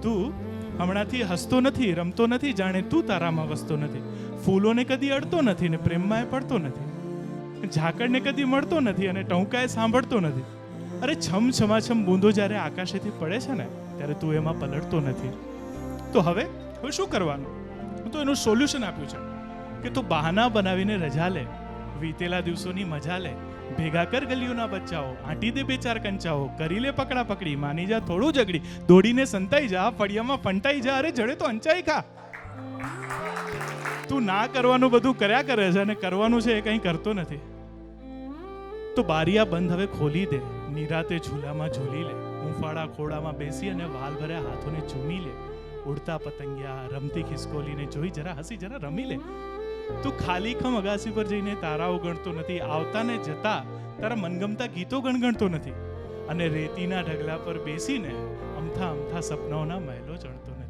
તું હમણાંથી હસતો નથી, રમતો નથી, જાણે તું તારામાં વસતો નથી. ફૂલોને કદી અડતો નથી ને પ્રેમમાં પડતો નથી. ઝાકળને કદી મળતો નથી અને ટહુકાએ સાંભળતો નથી. અરે છમ છમાછમ બૂંદો જ્યારે આકાશેથી પડે છે ને ત્યારે તું એમાં પલળતો નથી. તો હવે શું કરવાનું? તો એનું સોલ્યુશન આપ્યું છે કે તું બહાના બનાવીને રજા લે, વીતેલા દિવસોની મજા લે, ભેગા કર ગલીઓના બચ્ચાઓ, આંટી દે બે ચાર કંચાઓ, કરી લે પકડા પકડી, માની જા થોડું જગડી, દોડીને સંતાઈ જા, ફળિયામાં ફંટાઈ જા, અરે જડે તો અંચાઈ ખા. તું ના કરવાનું બધું કર્યા કરે છે અને કરવાનું છે એ કંઈ કરતો નથી. તો બારિયા બંધ હવે ખોલી દે, નિરાતે ઝૂલામાં ઝૂલી લે, હૂંફાળા ખોડામાં બેસી અને વાલ ભર્યા હાથોને ચૂમી લે, ઉડતા પતંગિયા રમતી ખિસકોલીને જોઈ જરા હસી જરા રમી લે. તું ખાલી ખમ અગાસી પર જઈને તારાઓ ગણતો નથી, આવતા ને જતા તારા મનગમતા ગીતો ગણગણતો નથી, અને રેતીના ઢગલા પર બેસીને અમથા અમથા સપનાઓના મહેલો ચણતો નથી.